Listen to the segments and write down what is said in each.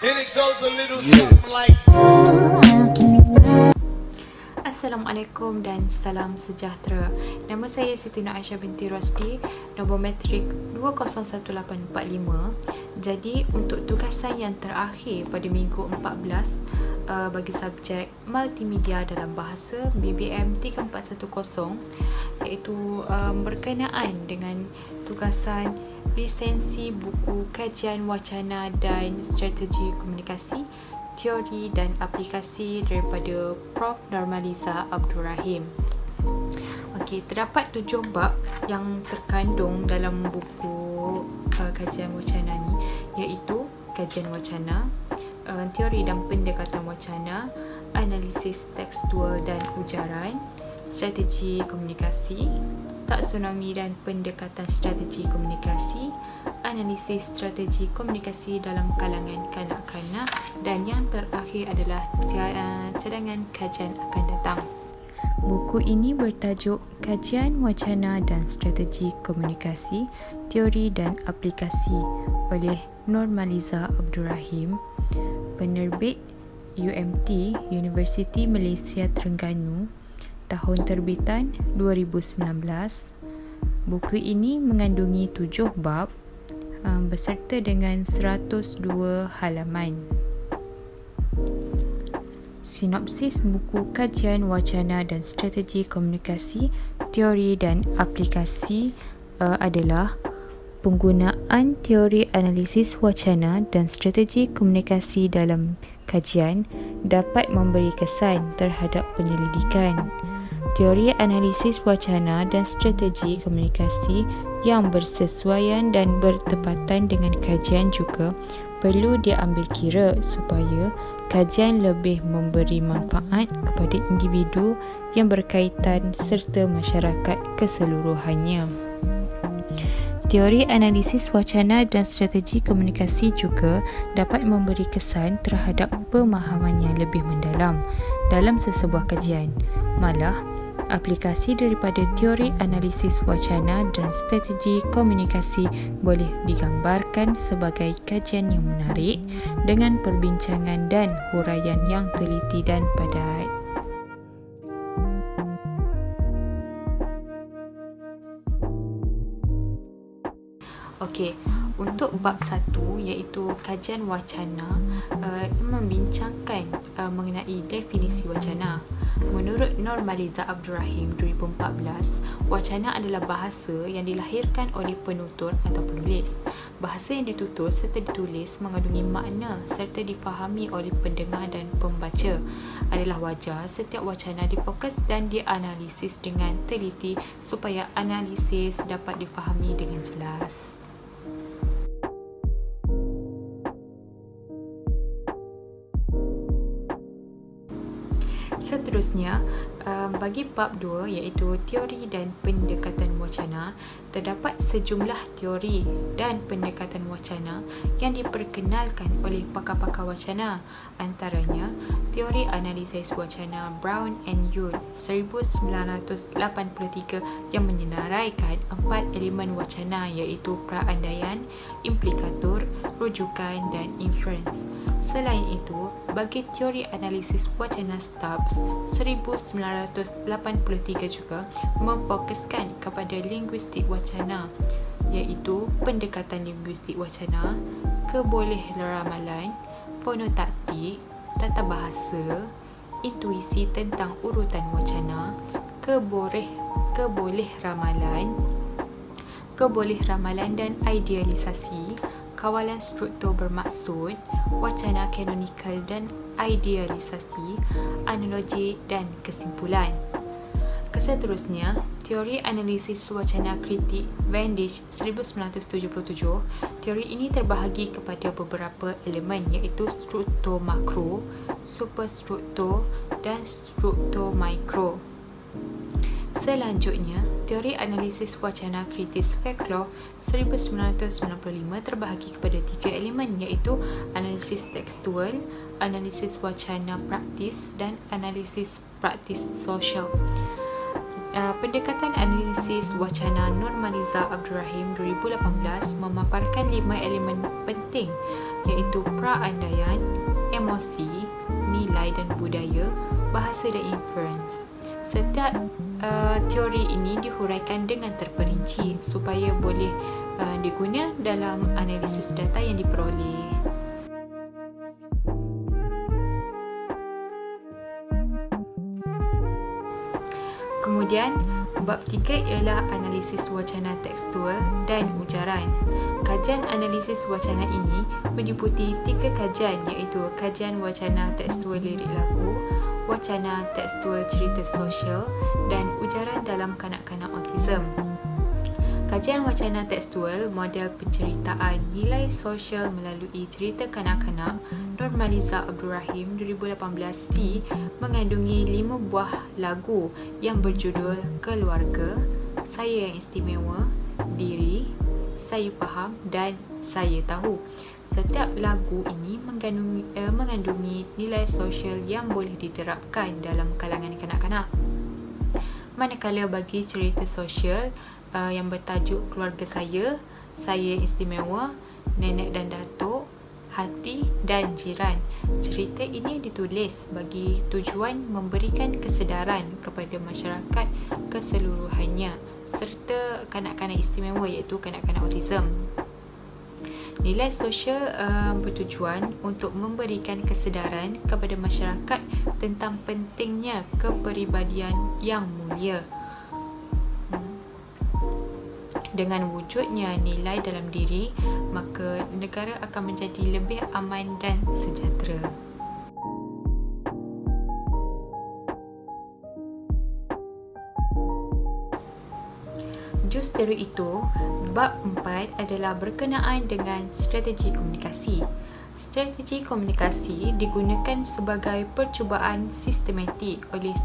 And it goes a little something like. Assalamualaikum dan salam sejahtera. Nama saya Siti Nur Aisyah binti Rosdi, nombor matrik 201845. Jadi untuk tugasan yang terakhir pada minggu 14 bagi subjek multimedia dalam bahasa BBM 3410, iaitu berkenaan dengan tugasan resensi buku kajian wacana dan strategi komunikasi, teori dan aplikasi daripada Prof. Normaliza Abdul Rahim. Okey, terdapat 7 bab yang terkandung dalam buku kajian wacana ni, iaitu kajian wacana, teori dan pendekatan wacana, analisis tekstual dan ujaran, strategi komunikasi, taksonomi dan pendekatan strategi komunikasi, analisis strategi komunikasi dalam kalangan kanak-kanak, dan yang terakhir adalah cadangan kajian akan datang. Buku ini bertajuk Kajian Wacana dan Strategi Komunikasi, Teori dan Aplikasi oleh Normaliza Abdul Rahim, penerbit UMT, Universiti Malaysia Terengganu, tahun terbitan 2019. Buku ini mengandungi 7 bab beserta dengan 102 halaman. Sinopsis buku Kajian Wacana dan Strategi Komunikasi, Teori dan Aplikasi adalah penggunaan teori analisis wacana dan strategi komunikasi dalam kajian dapat memberi kesan terhadap penyelidikan. Teori analisis wacana dan strategi komunikasi yang bersesuaian dan bertepatan dengan kajian juga perlu diambil kira supaya kajian lebih memberi manfaat kepada individu yang berkaitan serta masyarakat keseluruhannya. Teori analisis wacana dan strategi komunikasi juga dapat memberi kesan terhadap pemahaman yang lebih mendalam dalam sesebuah kajian. Malah, aplikasi daripada teori analisis wacana dan strategi komunikasi boleh digambarkan sebagai kajian yang menarik dengan perbincangan dan huraian yang teliti dan padat. Okey, untuk bab 1 iaitu kajian wacana, membincangkan mengenai definisi wacana. Menurut Normaliza Abdul Rahim 2014, wacana adalah bahasa yang dilahirkan oleh penutur atau penulis. Bahasa yang ditutur serta ditulis mengandungi makna serta difahami oleh pendengar dan pembaca. Adalah wajar setiap wacana difokus dan dianalisis dengan teliti supaya analisis dapat difahami dengan jelas. Seterusnya, bagi bab 2 iaitu teori dan pendekatan wacana, terdapat sejumlah teori dan pendekatan wacana yang diperkenalkan oleh pakar-pakar wacana. Antaranya, teori analisis wacana Brown and Yule 1983 yang menyenaraikan 4 elemen wacana iaitu perandaian, implikatur, rujukan dan inference. Selain itu, bagi teori analisis wacana Stubbs 1983 juga memfokuskan kepada linguistik wacana, iaitu pendekatan linguistik wacana, kebolehramalan, fonotaktik, tata bahasa, intuisi tentang urutan wacana, keboleh-ramalan dan idealisasi, kawalan struktur bermaksud, wacana kanonikal dan idealisasi, analogi dan kesimpulan. Seterusnya, teori analisis wacana kritik Vendish 1977. Teori ini terbahagi kepada beberapa elemen iaitu struktur makro, superstruktur dan struktur mikro. Selanjutnya, teori analisis wacana kritis Faklor 1995 terbahagi kepada 3 elemen iaitu analisis tekstual, analisis wacana praktis dan analisis praktis sosial. Pendekatan analisis wacana Nurmaliza Abdul Rahim 2018 memaparkan 5 elemen penting iaitu praandaian, emosi, nilai dan budaya, bahasa dan inference. Setiap teori ini dihuraikan dengan terperinci supaya boleh diguna dalam analisis data yang diperoleh. Kemudian, bab 3 ialah analisis wacana tekstual dan ujaran. Kajian analisis wacana ini meliputi 3 kajian iaitu kajian wacana tekstual lirik lagu, wacana tekstual cerita sosial dan ujaran dalam kanak-kanak autism. Kajian wacana tekstual model penceritaan nilai sosial melalui cerita kanak-kanak Nurmaliza Abdul Rahim 2018C mengandungi 5 buah lagu yang berjudul Keluarga, Saya yang Istimewa, Diri, Saya Faham dan Saya Tahu. Setiap lagu ini mengandungi nilai sosial yang boleh diterapkan dalam kalangan kanak-kanak. Manakala bagi cerita sosial yang bertajuk Keluarga Saya, Saya Istimewa, Nenek dan Datuk, Hati dan Jiran, cerita ini ditulis bagi tujuan memberikan kesedaran kepada masyarakat keseluruhannya serta kanak-kanak istimewa iaitu kanak-kanak autism. Nilai sosial bertujuan untuk memberikan kesedaran kepada masyarakat tentang pentingnya kepribadian yang mulia. Dengan wujudnya nilai dalam diri, maka negara akan menjadi lebih aman dan sejahtera. Jus teori itu, bab 4 adalah berkenaan dengan strategi komunikasi. Strategi komunikasi digunakan sebagai percubaan sistematik oleh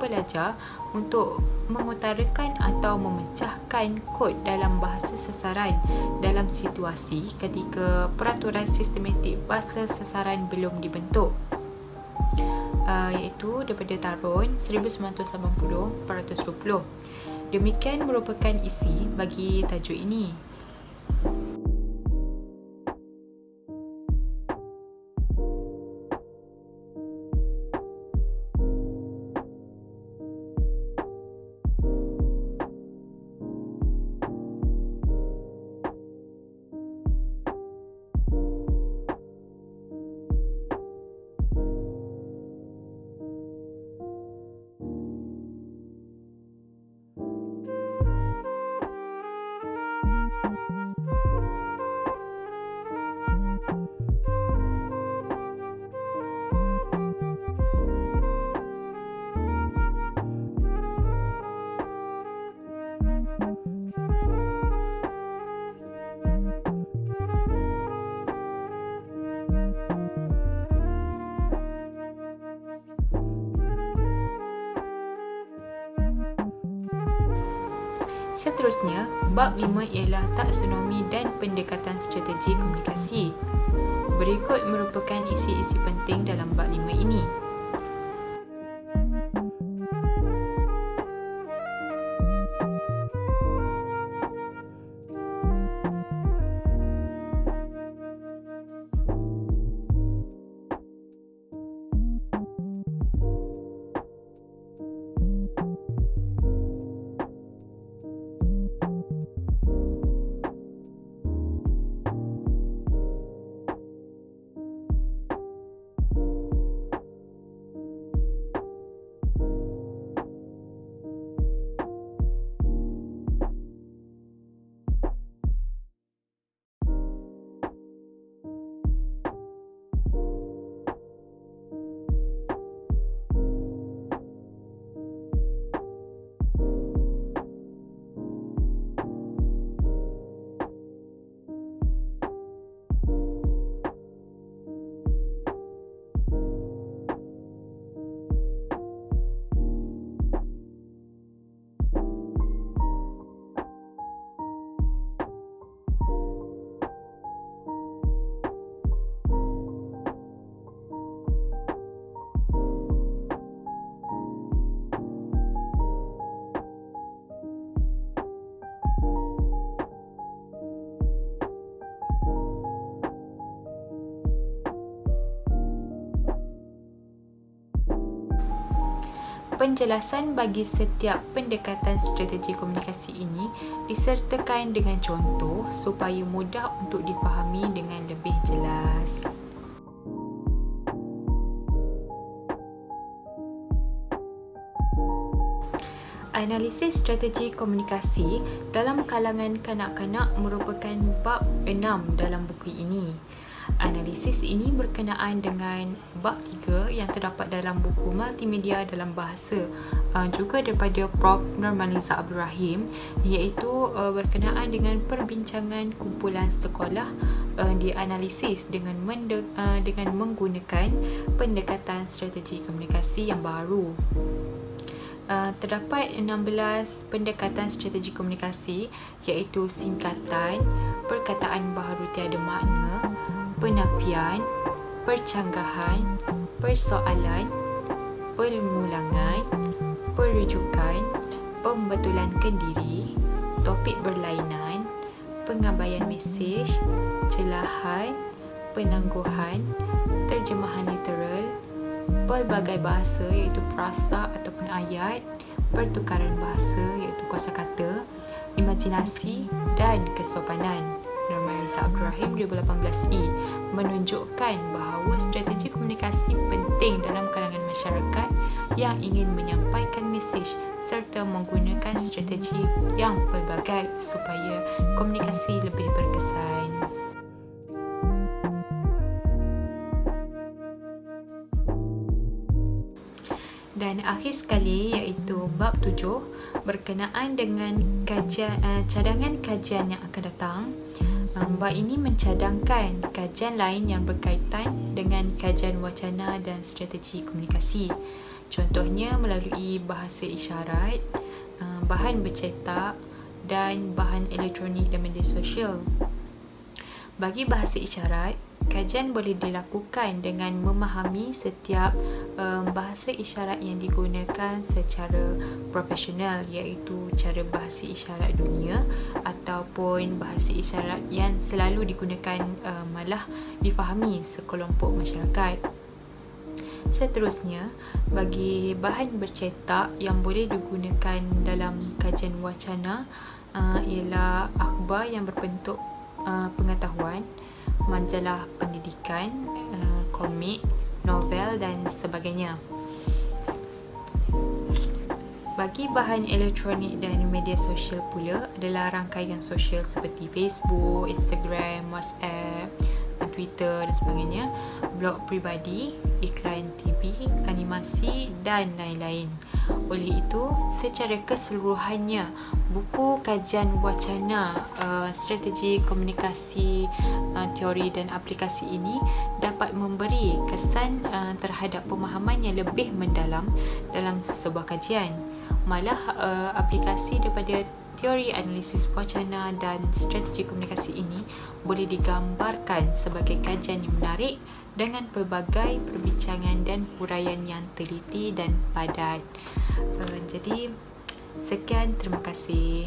pelajar untuk mengutarakan atau memecahkan kod dalam bahasa sasaran dalam situasi ketika peraturan sistematik bahasa sasaran belum dibentuk, iaitu daripada tahun 1980-420. Demikian merupakan isi bagi tajuk ini. Seterusnya, bab 5 ialah taksonomi dan pendekatan strategi komunikasi. Berikut merupakan isi-isi penting dalam bab 5 ini. Penjelasan bagi setiap pendekatan strategi komunikasi ini disertakan dengan contoh supaya mudah untuk dipahami dengan lebih jelas. Analisis strategi komunikasi dalam kalangan kanak-kanak merupakan bab 6 dalam buku ini. Analisis ini berkenaan dengan bab 3 yang terdapat dalam buku Multimedia dalam Bahasa juga daripada Prof. Nurmaliza Abdul Rahim, iaitu berkenaan dengan perbincangan kumpulan sekolah dianalisis dengan menggunakan pendekatan strategi komunikasi yang baru. Terdapat 16 pendekatan strategi komunikasi, iaitu singkatan, perkataan baharu tiada makna, penafian, percanggahan, persoalan, pengulangan, perujukan, pembetulan kendiri, topik berlainan, pengabaian mesej, celahan, penangguhan, terjemahan literal, pelbagai bahasa iaitu frasa ataupun ayat, pertukaran bahasa iaitu kosakata, imajinasi dan kesopanan. Nurmaliza Abdul Rahim 2018E menunjukkan bahawa strategi komunikasi penting dalam kalangan masyarakat yang ingin menyampaikan mesej serta menggunakan strategi yang pelbagai supaya komunikasi lebih berkesan. Dan akhir sekali iaitu bab 7 berkenaan dengan cadangan kajian yang akan datang. Bab ini mencadangkan kajian lain yang berkaitan dengan kajian wacana dan strategi komunikasi. Contohnya melalui bahasa isyarat, bahan bercetak dan bahan elektronik dan media sosial. Bagi bahasa isyarat, kajian boleh dilakukan dengan memahami setiap bahasa isyarat yang digunakan secara profesional, iaitu cara bahasa isyarat dunia ataupun bahasa isyarat yang selalu digunakan malah difahami sekelompok masyarakat. Seterusnya, bagi bahan bercetak yang boleh digunakan dalam kajian wacana ialah akhbar yang berbentuk pengetahuan, majalah pendidikan, komik, novel dan sebagainya. Bagi bahan elektronik dan media sosial pula adalah rangkaian sosial seperti Facebook, Instagram, WhatsApp, Twitter dan sebagainya, blog peribadi, iklan TV, animasi dan lain-lain. Oleh itu, secara keseluruhannya, buku kajian wacana strategi komunikasi, teori dan aplikasi ini dapat memberi kesan terhadap pemahaman yang lebih mendalam dalam sebuah kajian. Malah aplikasi daripada teori analisis wacana dan strategi komunikasi ini boleh digambarkan sebagai kajian yang menarik dengan pelbagai perbincangan dan huraian yang teliti dan padat. Jadi, sekian, terima kasih.